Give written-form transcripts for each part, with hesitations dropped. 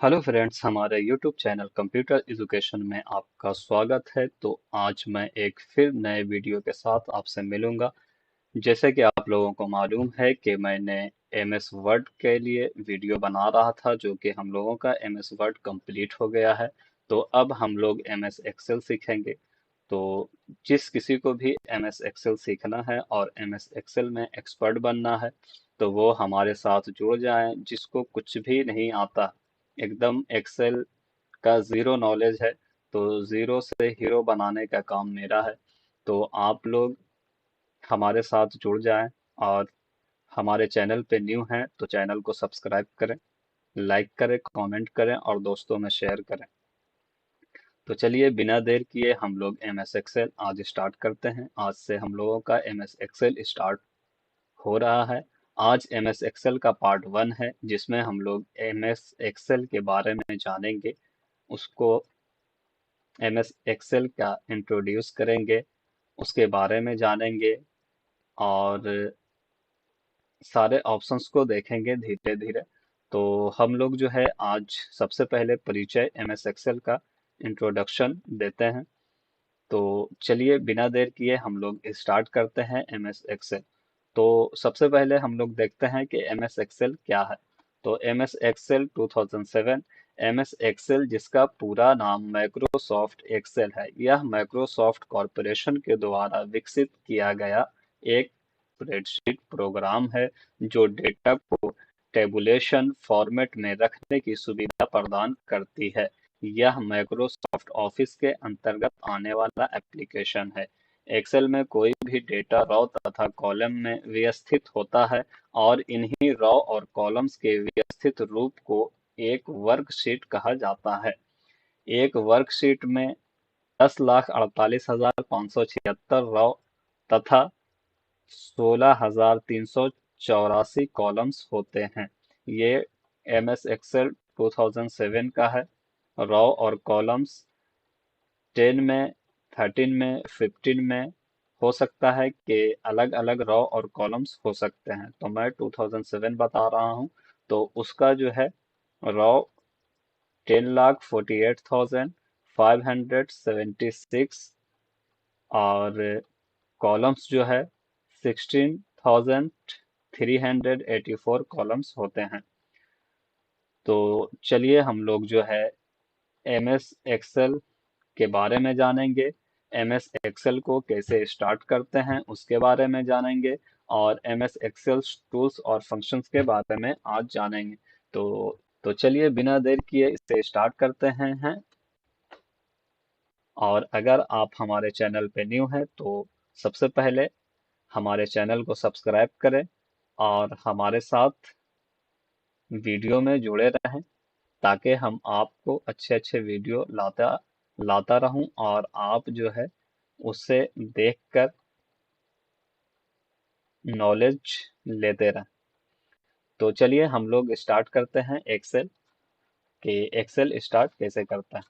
Hello friends, हमारे YouTube channel computer education में आपका स्वागत है। तो आज मैं एक फिर नए वीडियो के साथ आपसे मिलूंगा। जैसे कि आप लोगों को मालूम है कि मैंने एमएस वर्ड के लिए वीडियो बना रहा था, जो कि हम लोगों का एमएस वर्ड कंप्लीट हो गया है। तो अब हम लोग एमएस एक्सेल सीखेंगे। तो जिस किसी को भी एमएस एक्सेल सीखना है और एमएस एक्सेल में एक्सपर्ट बनना है, तो वो हमारे साथ जुड़ जाएं। जिसको कुछ भी नहीं आता, एकदम एक्सेल का जीरो नॉलेज है, तो जीरो से हीरो बनाने का काम मेरा है। तो आप लोग हमारे साथ जुड़ जाएं और हमारे चैनल पे न्यू हैं तो चैनल को सब्सक्राइब करें, लाइक करें, कमेंट करें और दोस्तों में शेयर करें। तो चलिए बिना देर किए हम लोग एम एस एक्सेल आज स्टार्ट करते हैं। आज से हम लोगों का एम एस एक्सेल स्टार्ट हो रहा है। आज एम एस एक्सेल का पार्ट 1 है, जिसमें हम लोग एम एस एक्सेल के बारे में जानेंगे। उसको एम एस एक्सेल का इंट्रोड्यूस करेंगे, उसके बारे में जानेंगे और सारे ऑप्शंस को देखेंगे धीरे धीरे। तो हम लोग जो है आज सबसे पहले परिचय एम एस एक्सेल का इंट्रोडक्शन देते हैं। तो चलिए बिना देर किए हम लोग स्टार्ट करते हैं एम एस एक्सेल। तो सबसे पहले हम लोग देखते हैं कि एम एस एक्सेल क्या है। तो M S Excel 2007, M S Excel जिसका पूरा नाम माइक्रोसॉफ्ट एक्सेल है, यह माइक्रोसॉफ्ट कॉरपोरेशन के द्वारा विकसित किया गया एक स्प्रेडशीट प्रोग्राम है, जो डेटा को टेबुलेशन फॉर्मेट में रखने की सुविधा प्रदान करती है। यह माइक्रोसॉफ्ट ऑफिस के अंतर्गत आने वाला एप्लीकेशन है। एक्सेल में कोई भी डेटा रो तथा कॉलम में व्यवस्थित होता है और इन्हीं रो और कॉलम्स के व्यवस्थित रूप को एक वर्कशीट कहा जाता है। एक वर्कशीट में 10,48,576 रो तथा 16,384 कॉलम्स होते हैं। ये एम एस एक्सेल 2007 का है। रो और कॉलम्स 10 में, 13 में, 15 में हो सकता है कि अलग अलग रो और कॉलम्स हो सकते हैं, तो मैं 2007 बता रहा हूँ। तो उसका जो है रो 10,48,576 और कॉलम्स जो है 16,384 कॉलम्स होते हैं। तो चलिए हम लोग जो है एम एस एक्सेल के बारे में जानेंगे। एम एस एक्सेल को कैसे स्टार्ट करते हैं उसके बारे में जानेंगे और एम एस एक्सेल टूल्स और फंक्शंस के बारे में आज जानेंगे। तो तो चलिए बिना देर किए इसे स्टार्ट करते हैं। और अगर आप हमारे चैनल पे न्यू हैं तो सबसे पहले हमारे चैनल को सब्सक्राइब करें और हमारे साथ वीडियो में जुड़े रहें, ताकि हम आपको अच्छे अच्छे वीडियो लाता लाता रहूं और आप जो है उससे देखकर नॉलेज लेते रहें। तो चलिए हम लोग स्टार्ट करते हैं एक्सेल कि एक्सेल स्टार्ट कैसे करता है।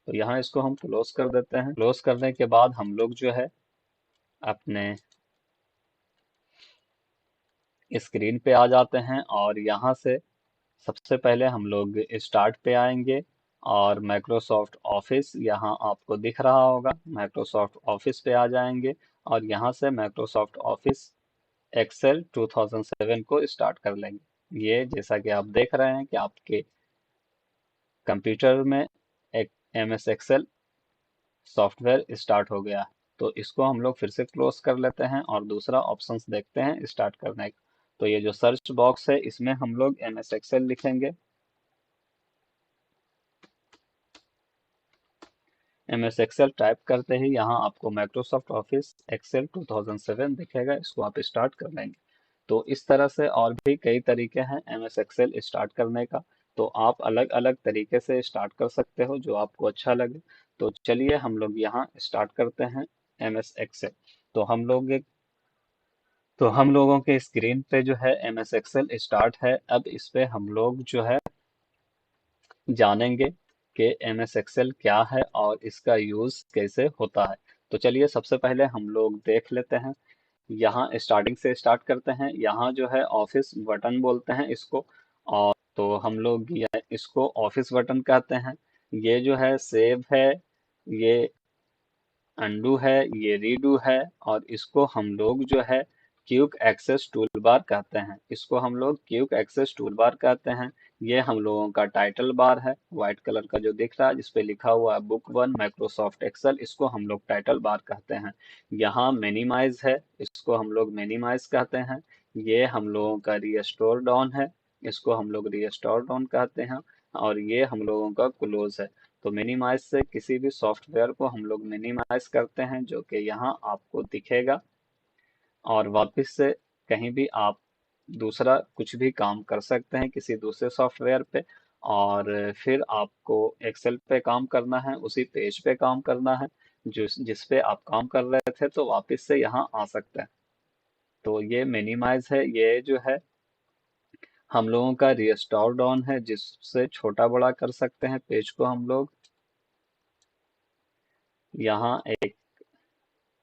तो यहाँ इसको हम क्लोज कर देते हैं। क्लोज करने के बाद हम लोग जो है अपने स्क्रीन पे आ जाते हैं और यहाँ से सबसे पहले हम लोग स्टार्ट पे आएंगे और माइक्रोसॉफ्ट ऑफिस यहाँ आपको दिख रहा होगा, माइक्रोसॉफ्ट ऑफिस पे आ जाएंगे और यहाँ से माइक्रोसॉफ्ट ऑफिस एक्सेल 2007 को स्टार्ट कर लेंगे। ये जैसा कि आप देख रहे हैं कि आपके कंप्यूटर में एक M S Excel software start हो गया है। तो इसको हम लोग फिर से क्लोज कर लेते हैं और दूसरा ऑप्शंस देखते हैं स्टार्ट करने का। तो ये जो सर्च बॉक्स है इसमें हम लोग एम एस एक्सेल लिखेंगे। एम एस एक्सेल टाइप करते ही यहाँ आपको माइक्रोसॉफ्ट ऑफिस एक्सेल 2007 दिखेगा, इसको आप स्टार्ट कर लेंगे। तो इस तरह से और भी कई तरीके हैं एम एस एक्सेल स्टार्ट करने का। तो आप अलग अलग तरीके से स्टार्ट कर सकते हो, जो आपको अच्छा लगे। तो चलिए हम लोग यहाँ स्टार्ट करते हैं एम एस एक्सेल। तो हम लोग तो हम लोगों के स्क्रीन पे जो है एम एस एक्सेल स्टार्ट है। अब इस पे हम लोग जो है जानेंगे कि एम एस एक्सेल क्या है और इसका यूज कैसे होता है। तो चलिए सबसे पहले हम लोग देख लेते हैं। यहाँ स्टार्टिंग से स्टार्ट करते हैं। यहाँ जो है ऑफिस बटन बोलते हैं इसको। तो हम लोग इसको ऑफिस बटन कहते हैं। ये जो है सेव है, ये अंडू है, ये रीडू है, और इसको हम लोग जो है क्विक एक्सेस टूल बार कहते हैं। इसको हम लोग क्विक एक्सेस टूल बार कहते हैं। ये हम लोगों का टाइटल बार है, व्हाइट कलर का जो दिख रहा है जिसपे लिखा हुआ है बुक वन माइक्रोसॉफ्ट एक्सेल, इसको हम लोग टाइटल बार कहते हैं। यहाँ मिनिमाइज है, इसको हम लोग मिनिमाइज कहते हैं। ये हम लोगों का रीस्टोर डाउन है, इसको हम लोग रीस्टोर डाउन कहते हैं। और ये हम लोगों का क्लोज है। तो मिनिमाइज से किसी भी सॉफ्टवेयर को हम लोग मिनिमाइज करते हैं, जो कि यहाँ आपको दिखेगा। और वापस से कहीं भी आप दूसरा कुछ भी काम कर सकते हैं किसी दूसरे सॉफ्टवेयर पे। और फिर आपको एक्सेल पे काम करना है, उसी पेज पे काम करना है जिस पे आप काम कर रहे थे, तो वापस से यहाँ आ सकते हैं। तो ये मिनिमाइज है। ये जो है हम लोगों का रिस्टोर डाउन है, जिससे छोटा बड़ा कर सकते हैं पेज को हम लोग। यहाँ एक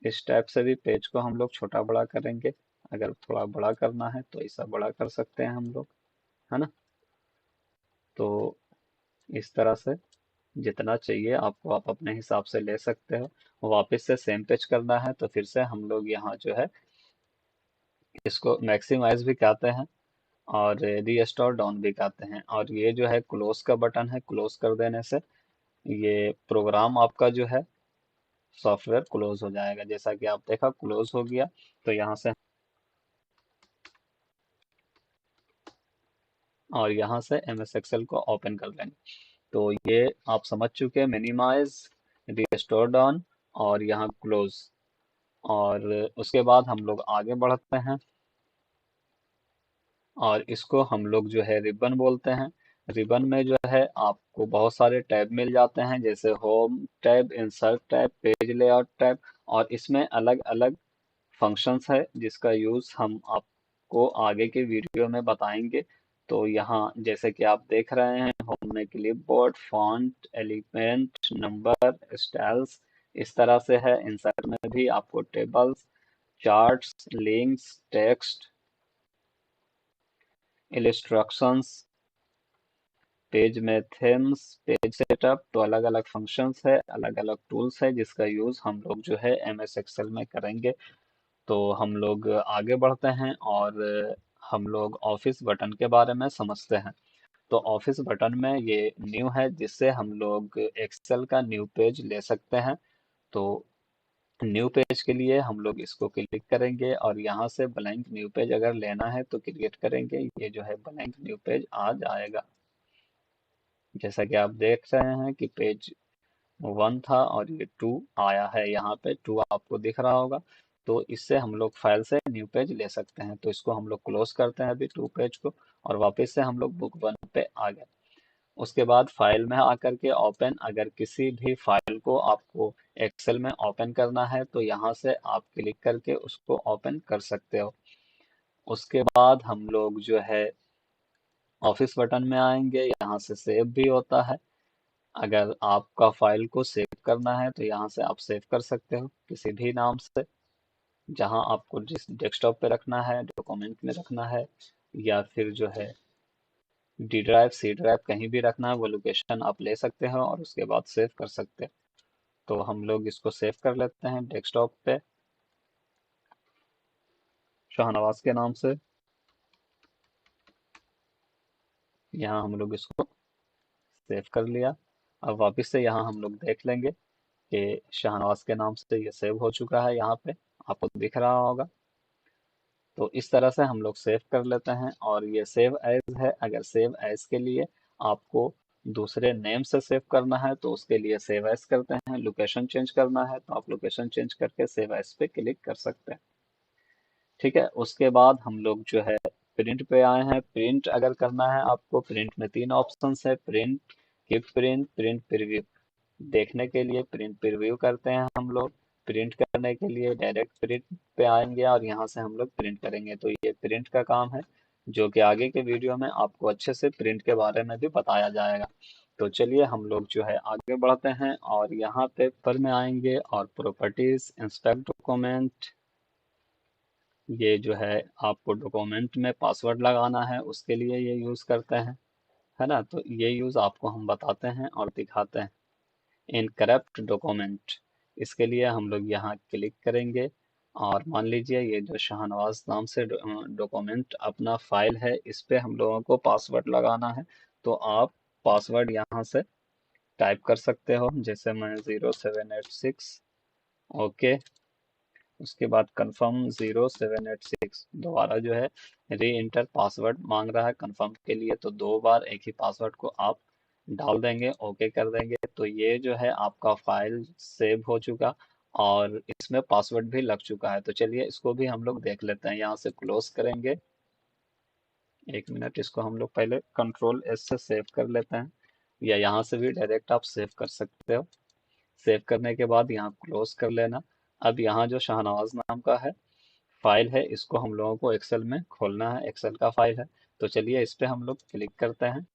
इस टाइप से भी पेज को हम लोग छोटा बड़ा करेंगे। अगर थोड़ा बड़ा करना है तो ऐसा बड़ा कर सकते हैं हम लोग, है ना। तो इस तरह से जितना चाहिए आपको आप अपने हिसाब से ले सकते हो। वापस से सेम पेज करना है तो फिर से हम लोग यहाँ जो है इसको मैक्सिमाइज भी कहते हैं और रीस्टोर डाउन भी कहते हैं। और ये जो है क्लोज का बटन है, क्लोज कर देने से ये प्रोग्राम आपका जो है सॉफ्टवेयर क्लोज हो जाएगा। जैसा कि आप देखा क्लोज हो गया। तो यहाँ से और यहाँ से MS एक्सेल को ओपन कर लेंगे। तो ये आप समझ चुके हैं, मिनिमाइज, रिस्टोर डाउन और यहाँ क्लोज। और उसके बाद हम लोग आगे बढ़ते हैं और इसको हम लोग जो है रिबन बोलते हैं। रिबन में जो है आपको बहुत सारे टैब मिल जाते हैं, जैसे home tab, insert tab, page layout tab. और इसमें अलग अलग फंक्शंस है जिसका यूज हम आपको आगे के वीडियो में बताएंगे। तो यहाँ जैसे कि आप देख रहे हैं, होम में clipboard, font, element, number, styles, इस तरह से है। इंसर्ट में भी आपको tables, charts, links, text, illustrations, page में थीम्स, पेज सेटअप, तो अलग अलग फंक्शंस है, अलग अलग टूल्स है जिसका यूज हम लोग जो है MS एक्सेल में करेंगे। तो हम लोग आगे बढ़ते हैं और हम लोग ऑफिस बटन के बारे में समझते हैं। तो ऑफिस बटन में ये न्यू है, जिससे हम लोग एक्सेल का न्यू पेज ले सकते हैं। तो न्यू पेज के लिए हम लोग इसको क्लिक करेंगे और यहाँ से ब्लैंक न्यू पेज अगर लेना है तो क्रिएट करेंगे। ये जो है ब्लैंक न्यू पेज आ जाएगा। जैसा कि आप देख रहे हैं कि पेज वन था और ये टू आया है, यहाँ पे टू आपको दिख रहा होगा। तो इससे हम लोग फाइल से न्यू पेज ले सकते हैं। तो इसको हम लोग क्लोज करते हैं अभी टू पेज को, और वापस से हम लोग बुक वन पे आ गए। उसके बाद फाइल में आकर के ओपन, अगर किसी भी फाइल को आपको एक्सेल में ओपन करना है तो यहाँ से आप क्लिक करके उसको ओपन कर सकते हो। उसके बाद हम लोग जो है ऑफिस बटन में आएंगे, यहाँ से सेव भी होता है। अगर आपका फाइल को सेव करना है तो यहाँ से आप सेव कर सकते हो किसी भी नाम से, जहाँ आपको जिस डेस्कटॉप पे रखना है, डॉक्यूमेंट में रखना है, या फिर जो है डी ड्राइव, सी ड्राइव, कहीं भी रखना है वो लोकेशन आप ले सकते हो और उसके बाद सेव कर सकते हैं। तो हम लोग इसको सेव कर लेते हैं डेस्कटॉप पे शाहनवाज के नाम से। यहाँ हम लोग इसको सेव कर लिया। अब वापस से यहाँ हम लोग देख लेंगे कि शाहनवाज के नाम से ये सेव हो चुका है, यहाँ पे आपको दिख रहा होगा। तो इस तरह से हम लोग सेव कर लेते हैं। और ये सेव एज है, अगर सेव एज के लिए आपको दूसरे नेम से सेव करना है तो उसके लिए सेव एज करते हैं। लोकेशन चेंज करना है तो आप लोकेशन चेंज करके सेव एज पे क्लिक कर सकते हैं। ठीक है। उसके बाद हम लोग जो है प्रिंट पे आए हैं। प्रिंट अगर करना है आपको, प्रिंट में तीन ऑप्शंस है, print, quick print, print preview. देखने के लिए प्रिंट प्रीव्यू करते हैं हम लोग। प्रिंट करने के लिए डायरेक्ट प्रिंट पे आएंगे और यहाँ से हम लोग प्रिंट करेंगे। तो ये प्रिंट का काम है, जो कि आगे के वीडियो में आपको अच्छे से प्रिंट के बारे में भी बताया जाएगा। तो चलिए हम लोग जो है आगे बढ़ते हैं और यहाँ पे पर में आएंगे और प्रॉपर्टीज, इंस्पेक्ट डॉक्यूमेंट। ये जो है आपको डॉक्यूमेंट में पासवर्ड लगाना है, उसके लिए ये यूज करते हैं। है ना। तो ये यूज आपको हम बताते हैं और दिखाते हैं। इनकरप्ट डॉक्यूमेंट, इसके लिए हम लोग यहाँ क्लिक करेंगे और मान लीजिए ये जो शाहनवाज नाम से डॉक्यूमेंट अपना फाइल है, इस पे हम लोगों को पासवर्ड लगाना है। तो आप पासवर्ड यहाँ से टाइप कर सकते हो, जैसे मैं 0786, ओके। उसके बाद कंफर्म 0786, दोबारा जो है री इंटर पासवर्ड मांग रहा है कंफर्म के लिए, तो 2 बार एक ही पासवर्ड को आप डाल देंगे, ओके कर देंगे। तो ये जो है आपका फाइल सेव हो चुका और इसमें पासवर्ड भी लग चुका है। तो चलिए इसको भी हम लोग देख लेते हैं, यहाँ से क्लोज करेंगे। 1 मिनट, इसको हम लोग पहले कंट्रोल एस से सेव कर लेते हैं, या यहाँ से भी डायरेक्ट आप सेव कर सकते हो। सेव करने के बाद यहाँ क्लोज कर लेना। अब यहाँ जो शाहनवाज नाम का है फाइल है, इसको हम लोगों को एक्सेल में खोलना है, एक्सेल का फाइल है। तो चलिए इस पे हम लोग क्लिक करते हैं।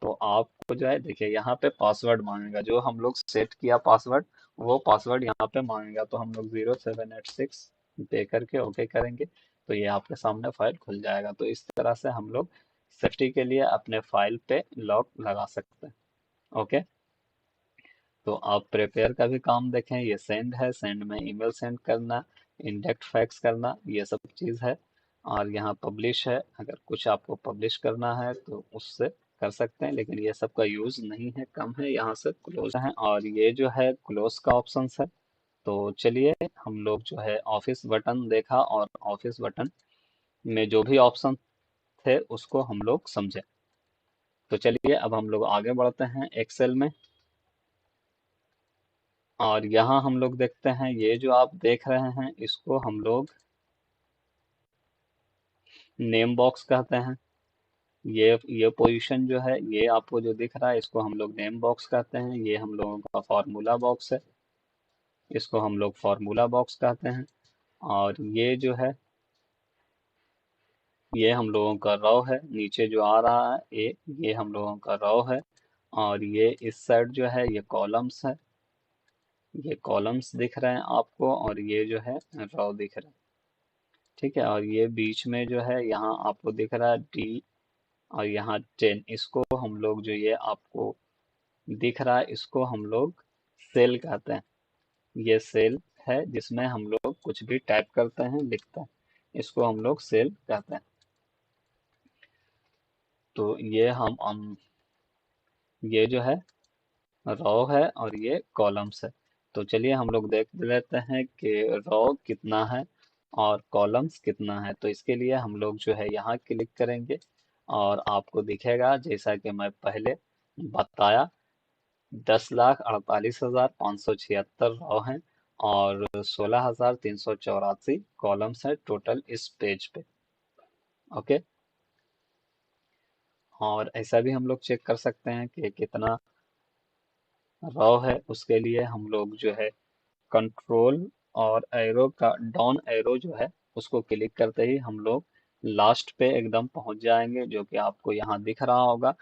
तो आपको जो है देखिए यहाँ पे पासवर्ड मांगेगा, जो हम लोग सेट किया पासवर्ड, वो पासवर्ड यहाँ पे मांगेगा। तो हम लोग 0786 दे करके ओके करेंगे, तो ये आपके सामने फाइल खुल जाएगा। तो इस तरह से हम लोग सेफ्टी के लिए अपने फाइल पे लॉक लगा सकते हैं, ओके। तो आप प्रिपेयर का भी काम देखें, ये सेंड है, सेंड में ईमेल सेंड करना, इंडेक्ट फैक्स करना, ये सब चीज़ है। और यहाँ पब्लिश है, अगर कुछ आपको पब्लिश करना है तो उससे कर सकते हैं, लेकिन ये सब का यूज़ नहीं है, कम है। यहाँ से क्लोज है और ये जो है क्लोज का ऑप्शन है। तो चलिए हम लोग जो है ऑफिस बटन देखा, और ऑफिस बटन में जो भी ऑप्शन थे उसको हम लोग समझे। तो चलिए अब हम लोग आगे बढ़ते हैं एक्सेल में, और यहाँ हम लोग देखते हैं ये जो आप देख रहे हैं इसको हम लोग नेम बॉक्स कहते हैं। ये पोजीशन जो है, ये आपको जो दिख रहा है, इसको हम लोग नेम बॉक्स कहते हैं। ये हम लोगों का फार्मूला बॉक्स है, इसको हम लोग फार्मूला बॉक्स कहते हैं। और ये जो है ये हम लोगों का रो है, नीचे जो आ रहा है ये हम लोगों का रो है। और ये इस साइड जो है ये कॉलम्स है, ये कॉलम्स दिख रहे हैं आपको, और ये जो है रो दिख रहा है, ठीक है। और ये बीच में जो है यहाँ आपको दिख रहा है डी, और यहाँ 10, इसको हम लोग जो ये आपको दिख रहा है इसको हम लोग सेल कहते हैं। ये सेल है जिसमें हम लोग कुछ भी टाइप करते हैं, लिखते हैं, इसको हम लोग सेल कहते हैं। तो ये ये जो है रो है और ये कॉलम्स है। तो चलिए हम लोग देख लेते हैं कि रो कितना है और कॉलम्स कितना है। तो इसके लिए हम लोग जो है यहाँ क्लिक करेंगे और आपको दिखेगा जैसा कि मैं पहले बताया, 10,48,576 रो हैं और 16,384 कॉलम्स है टोटल इस पेज पे, ओके। और ऐसा भी हम लोग चेक कर सकते हैं कि कितना रो है। उसके लिए हम लोग जो है कंट्रोल और एरो का डाउन एरो जो है उसको क्लिक करते ही हम लोग लास्ट पे एकदम पहुंच जाएंगे, जो कि आपको यहाँ दिख रहा होगा,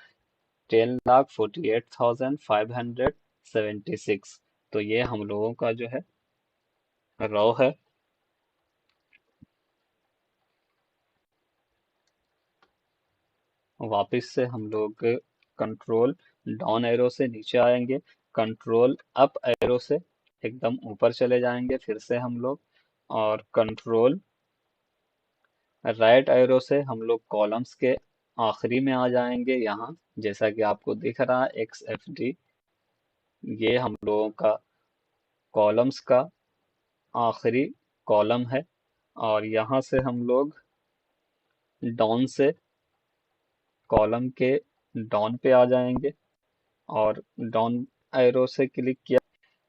10,48,576। तो ये हम लोगों का जो है रो है। वापस से हम लोग कंट्रोल डाउन एरो से नीचे आएंगे, कंट्रोल अप एरो से एकदम ऊपर चले जाएंगे फिर से हम लोग, और कंट्रोल राइट एरो से हम लोग कॉलम्स के आखिरी में आ जाएंगे यहाँ, जैसा कि आपको दिख रहा है XFD, ये हम लोगों का कॉलम्स का आखिरी कॉलम है। और यहाँ से हम लोग डाउन से कॉलम के डाउन पे आ जाएंगे, और डाउन एरो से क्लिक किया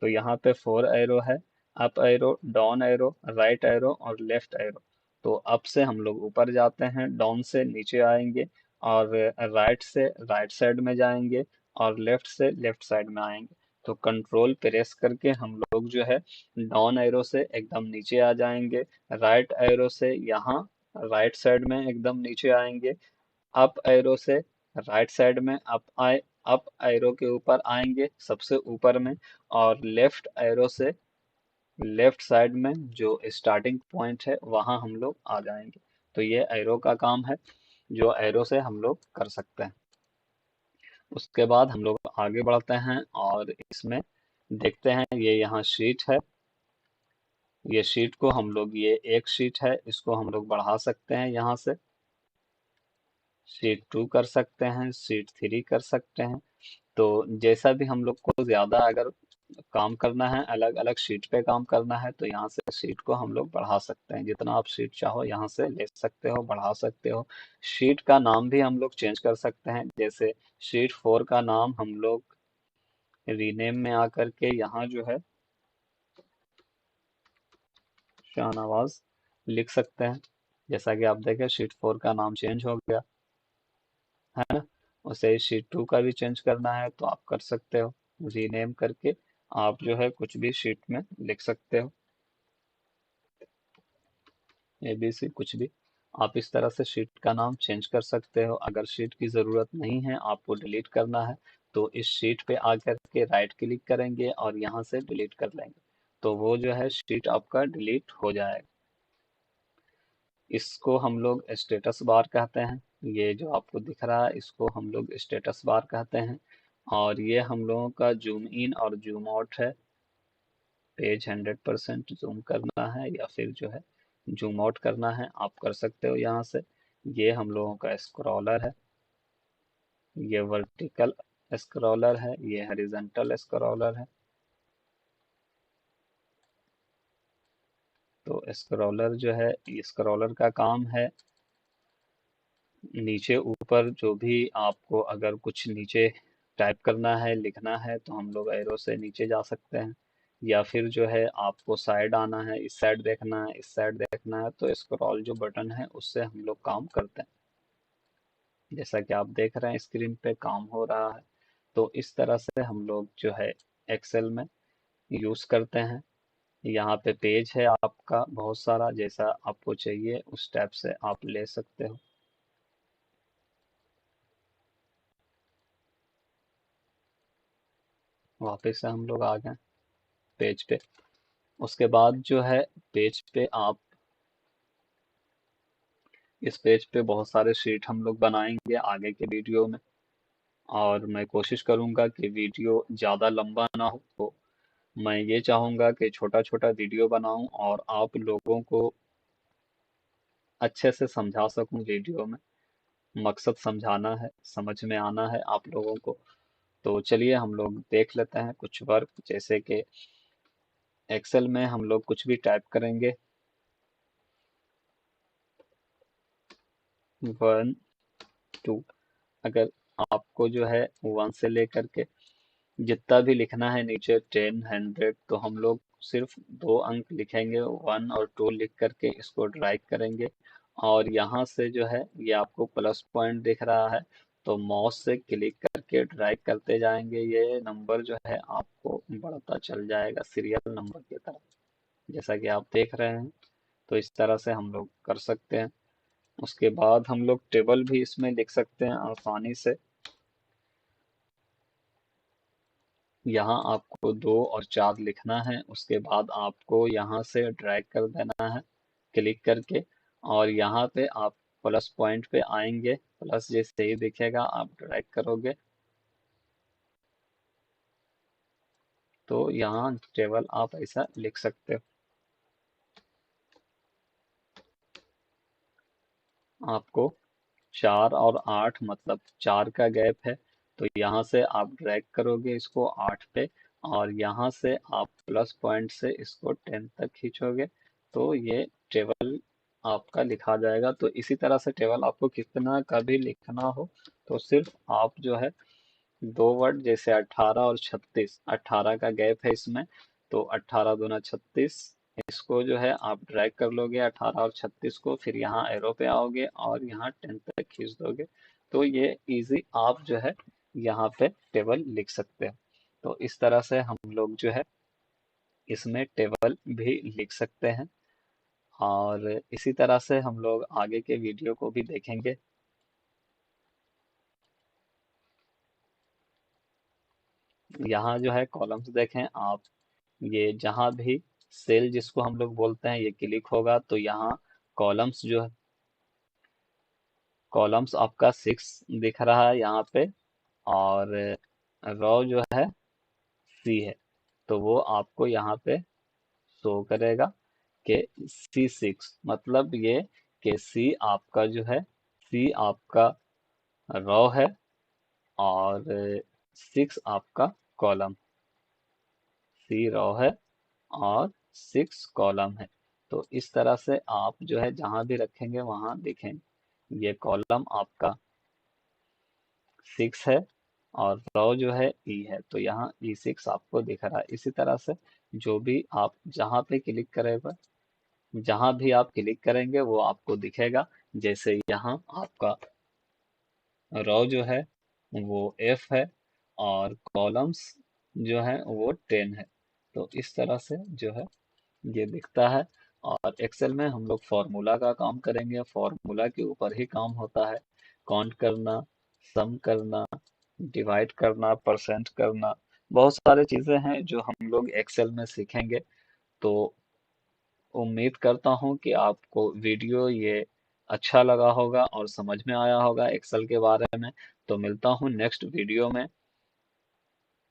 तो यहाँ पे 4 एरो है, up arrow, down arrow, right arrow और लेफ्ट एरो। तो अप से हम लोग ऊपर जाते हैं, डाउन से नीचे आएंगे, और राइट से राइट साइड में जाएंगे, और लेफ्ट से लेफ्ट साइड में आएंगे। तो कंट्रोल प्रेस करके हम लोग जो है डाउन एरो से एकदम नीचे आ जाएंगे, राइट एरो से यहाँ राइट साइड में एकदम नीचे आएंगे, अप एरो से राइट साइड में अप एरो के ऊपर आएंगे सबसे ऊपर में, और लेफ्ट एरो से लेफ्ट साइड में जो स्टार्टिंग पॉइंट है वहां हम लोग आ जाएंगे। तो ये एरो का काम है जो एरो से हम लोग कर सकते हैं। उसके बाद हम लोग आगे बढ़ते हैं और इसमें देखते हैं, ये यहाँ शीट है। ये शीट को हम लोग, ये एक शीट है, इसको हम लोग बढ़ा सकते हैं यहाँ से। शीट 2 कर सकते हैं, शीट 3 कर सकते हैं। तो जैसा भी हम लोग को ज्यादा अगर काम करना है, अलग अलग शीट पे काम करना है, तो यहाँ से शीट को हम लोग बढ़ा सकते हैं। जितना आप शीट चाहो यहाँ से ले सकते हो, बढ़ा सकते हो। शीट का नाम भी हम लोग चेंज कर सकते हैं। जैसे शीट 4 का नाम हम लोग रीनेम में आकर के यहाँ जो है शाहनवाज लिख सकते हैं। जैसा कि आप देखें, शीट 4 का नाम चेंज हो गया है ना। उसे शीट 2 का भी चेंज करना है तो आप कर सकते हो, रीनेम करके आप जो है कुछ भी शीट में लिख सकते हो, ABC कुछ भी। आप इस तरह से शीट का नाम चेंज कर सकते हो। अगर शीट की ज़रूरत नहीं है, आपको डिलीट करना है, तो इस शीट पे आकर के राइट क्लिक करेंगे और यहाँ से डिलीट कर लेंगे, तो वो जो है शीट आपका डिलीट हो जाएगा। इसको हम लोग स्टेटस बार कहते हैं। ये जो आपको दिख रहा है, इसको हम लोग स्टेटस बार कहते हैं। और ये हम लोगों का जूम इन और जूम आउट है। पेज 100% जूम करना है या फिर जो है जूम आउट करना है, आप कर सकते हो यहाँ से। ये हम लोगों का स्क्रॉलर है। ये वर्टिकल स्क्रॉलर है, ये हॉरिजॉन्टल स्क्रॉलर है। तो स्क्रॉलर जो है, स्क्रॉलर का काम है नीचे ऊपर जो भी आपको अगर कुछ नीचे टाइप करना है, लिखना है, तो हम लोग एरो से नीचे जा सकते हैं। या फिर जो है आपको साइड आना है, इस साइड देखना है, इस साइड देखना है, तो स्क्रॉल जो बटन है उससे हम लोग काम करते हैं। जैसा कि आप देख रहे हैं स्क्रीन पे काम हो रहा है। तो इस तरह से हम लोग जो है एक्सेल में यूज करते हैं। यहाँ पे पेज है आपका बहुत सारा, जैसा आपको चाहिए उस टाइप से आप ले सकते हो। वापस से हम लोग आ गए पेज पे। उसके बाद जो है पेज पे आप, इस पेज पे बहुत सारे शीट हम लोग बनाएंगे आगे के वीडियो में। और मैं कोशिश करूंगा कि वीडियो ज़्यादा लंबा ना हो, तो मैं ये चाहूंगा कि छोटा छोटा वीडियो बनाऊं और आप लोगों को अच्छे से समझा सकूं वीडियो में। मकसद समझाना है, समझ में आना है आप लोगों को। तो चलिए हम लोग देख लेते हैं कुछ वर्क। जैसे कि एक्सेल में हम लोग कुछ भी टाइप करेंगे, 1 2। अगर आपको जो है 1 से लेकर के जितना भी लिखना है नीचे 10 100, तो हम लोग सिर्फ 2 अंक लिखेंगे, 1 और 2 लिख करके इसको ड्रैग करेंगे। और यहाँ से जो है ये आपको प्लस पॉइंट दिख रहा है, तो माउस से क्लिक करके ड्रैग करते जाएंगे, ये नंबर जो है आपको बढ़ता चल जाएगा सीरियल नंबर की तरह, जैसा कि आप देख रहे हैं। तो इस तरह से हम लोग कर सकते हैं। उसके बाद हम लोग टेबल भी इसमें लिख सकते हैं आसानी से। यहाँ आपको 2 और 4 लिखना है, उसके बाद आपको यहाँ से ड्रैग कर देना है क्लिक करके। और यहाँ पे आप प्लस पॉइंट पे आएंगे, प्लस जैसे ही दिखेगा आप ड्रैग करोगे, तो यहाँ टेबल आप ऐसा लिख सकते हो। आपको 4 और 8 मतलब 4 का गैप है, तो यहाँ से आप ड्रैग करोगे इसको 8 पे, और यहाँ से आप प्लस पॉइंट से इसको 10 तक खींचोगे, तो ये टेबल आपका लिखा जाएगा। तो इसी तरह से टेबल आपको कितना का भी लिखना हो, तो सिर्फ आप जो है 2 वर्ड, जैसे 18 और 36, 18 का गैप है इसमें, तो 18 दूना 36, इसको जो है आप ड्रैग कर लोगे 18 और 36 को, फिर यहाँ एरो पे आओगे और यहाँ 10 तक खींच दोगे, तो ये इजी आप जो है यहाँ पे टेबल लिख सकते हो। तो इस तरह से हम लोग जो है इसमें टेबल भी लिख सकते हैं। और इसी तरह से हम लोग आगे के वीडियो को भी देखेंगे। यहाँ जो है कॉलम्स देखें आप, ये जहाँ भी सेल जिसको हम लोग बोलते हैं ये क्लिक होगा, तो यहाँ कॉलम्स जो है, कॉलम्स आपका 6 दिख रहा है यहाँ पे। और रो जो है सी है, तो वो आपको यहाँ पे शो करेगा कि C6, मतलब ये कि सी आपका रो है और 6 आपका कॉलम। सी रो है और 6 कॉलम है। तो इस तरह से आप जो है जहां भी रखेंगे वहां दिखेंगे। ये कॉलम आपका 6 है और रो जो है ई है, तो यहाँ E6 आपको दिख रहा है। इसी तरह से जो भी आप जहां भी आप क्लिक करेंगे वो आपको दिखेगा। जैसे यहाँ आपका रो जो है वो F है और कॉलम्स जो है वो 10 है। तो इस तरह से जो है ये दिखता है। और एक्सेल में हम लोग फॉर्मूला का काम करेंगे, फॉर्मूला के ऊपर ही काम होता है। काउंट करना, सम करना, डिवाइड करना, परसेंट करना, बहुत सारे चीजें हैं जो हम लोग एक्सेल में सीखेंगे। तो उम्मीद करता हूँ कि आपको वीडियो ये अच्छा लगा होगा और समझ में आया होगा एक्सेल के बारे में। तो मिलता हूँ नेक्स्ट वीडियो में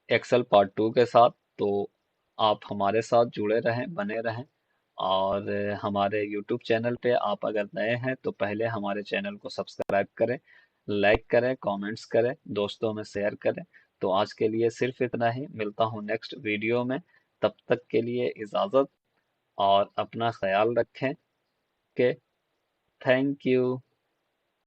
एक्सेल पार्ट 2 के साथ। तो आप हमारे साथ जुड़े रहें, बने रहें। और हमारे यूट्यूब चैनल पे आप अगर नए हैं तो पहले हमारे चैनल को सब्सक्राइब करें, लाइक करें, कमेंट्स करें, दोस्तों में शेयर करें। तो आज के लिए सिर्फ इतना ही, मिलता हूँ नेक्स्ट वीडियो में। तब तक के लिए इजाज़त और अपना ख्याल रखें। के थैंक यू।